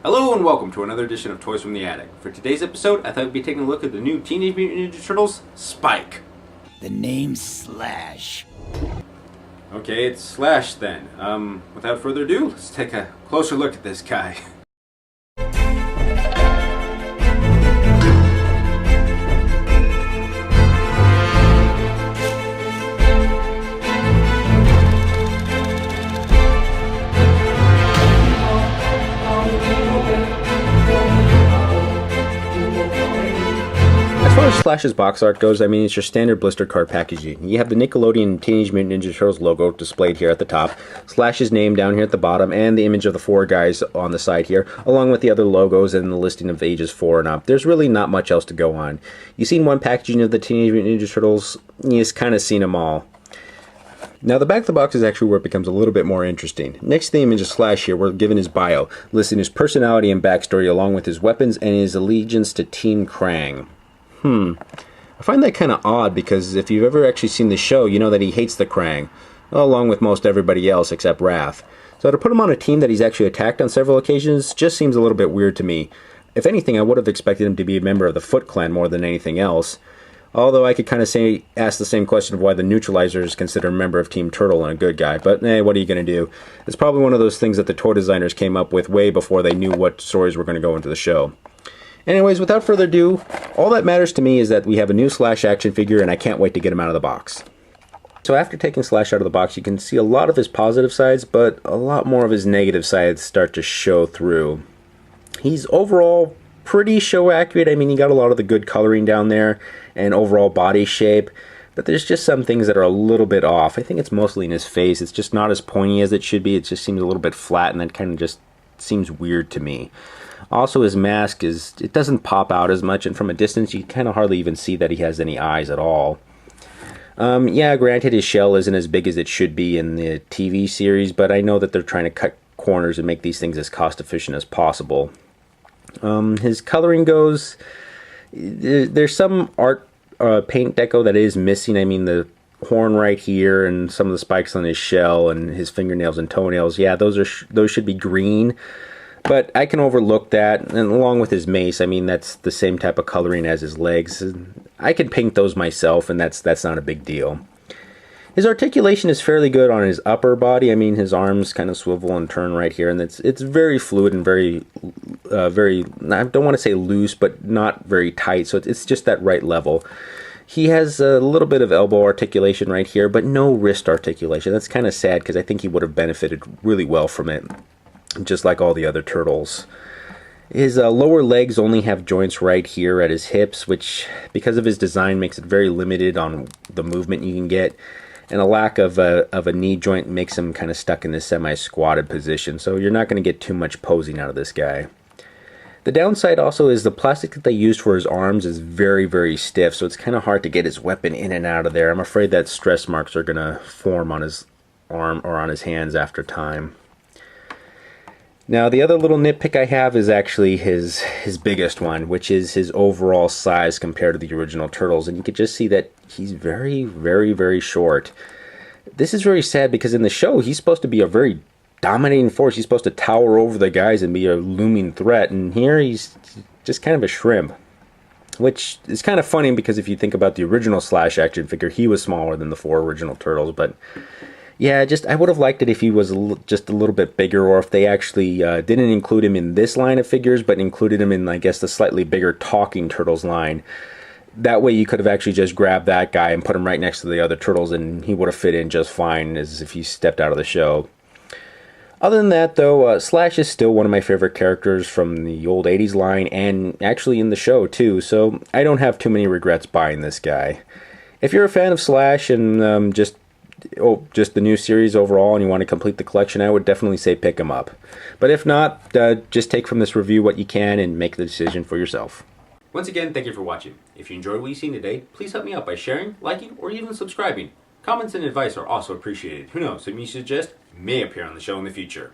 Hello and welcome to another edition of Toys from the Attic. For today's episode, I thought we'd be taking a look at the new Teenage Mutant Ninja Turtles, Spike. The name's Slash. Okay, it's Slash then. Without further ado, let's take a closer look at this guy. As far as Slash's box art goes, I mean, it's your standard blister card packaging. You have the Nickelodeon Teenage Mutant Ninja Turtles logo displayed here at the top, Slash's name down here at the bottom, and the image of the four guys on the side here, along with the other logos and the listing of ages 4 and up. There's really not much else to go on. You've seen one packaging of the Teenage Mutant Ninja Turtles, you've kind of seen them all. Now, the back of the box is actually where it becomes a little bit more interesting. Next to the image of Slash here, we're given his bio, listing his personality and backstory along with his weapons and his allegiance to Team Krang. I find that kind of odd because if you've ever actually seen the show, you know that he hates the Krang, along with most everybody else except Wrath. So to put him on a team that he's actually attacked on several occasions just seems a little bit weird to me. If anything, I would have expected him to be a member of the Foot Clan more than anything else. Although I could kind of ask the same question of why the Neutralizer is considered a member of Team Turtle and a good guy, but what are you going to do? It's probably one of those things that the toy designers came up with way before they knew what stories were going to go into the show. Anyways, without further ado, all that matters to me is that we have a new Slash action figure and I can't wait to get him out of the box. So after taking Slash out of the box, you can see a lot of his positive sides, but a lot more of his negative sides start to show through. He's overall pretty show accurate. I mean, you got a lot of the good coloring down there and overall body shape, but there's just some things that are a little bit off. I think it's mostly in his face. It's just not as pointy as it should be. It just seems a little bit flat, and that kind of just seems weird to me. Also, his mask it doesn't pop out as much, and from a distance you kind of hardly even see that he has any eyes at all. Yeah, granted, his shell isn't as big as it should be in the TV series, but I know that they're trying to cut corners and make these things as cost efficient as possible. His coloring goes, there's some art paint deco that is missing. I mean, the horn right here and some of the spikes on his shell and his fingernails and toenails, yeah, those should be green. But I can overlook that, and along with his mace, I mean, that's the same type of coloring as his legs. I can paint those myself, and that's not a big deal. His articulation is fairly good on his upper body. I mean, his arms kind of swivel and turn right here, and it's very fluid and very, I don't want to say loose, but not very tight, so it's just that right level. He has a little bit of elbow articulation right here, but no wrist articulation. That's kind of sad, because I think he would have benefited really well from it, just like all the other turtles. His lower legs only have joints right here at his hips, which, because of his design, makes it very limited on the movement you can get, and a lack of a knee joint makes him kind of stuck in this semi-squatted position, so you're not going to get too much posing out of this guy. The downside also is the plastic that they used for his arms is very, very stiff, so it's kind of hard to get his weapon in and out of there. I'm afraid that stress marks are going to form on his arm or on his hands after time. Now, the other little nitpick I have is actually his biggest one, which is his overall size compared to the original Turtles. And you can just see that he's very, very, very short. This is very sad because in the show, he's supposed to be a very dominating force. He's supposed to tower over the guys and be a looming threat. And here, he's just kind of a shrimp. Which is kind of funny because if you think about the original Slash action figure, he was smaller than the 4 original Turtles. But yeah, I would have liked it if he was just a little bit bigger, or if they actually didn't include him in this line of figures, but included him in, I guess, the slightly bigger Talking Turtles line. That way you could have actually just grabbed that guy and put him right next to the other Turtles, and he would have fit in just fine as if he stepped out of the show. Other than that, though, Slash is still one of my favorite characters from the old 80s line, and actually in the show, too, so I don't have too many regrets buying this guy. If you're a fan of Slash and just the new series overall and you want to complete the collection, I would definitely say pick them up. But if not, just take from this review what you can and make the decision for yourself. Once again, thank you for watching. If you enjoyed what you've seen today, please help me out by sharing, liking, or even subscribing. Comments and advice are also appreciated. Who knows, some you suggest may appear on the show in the future.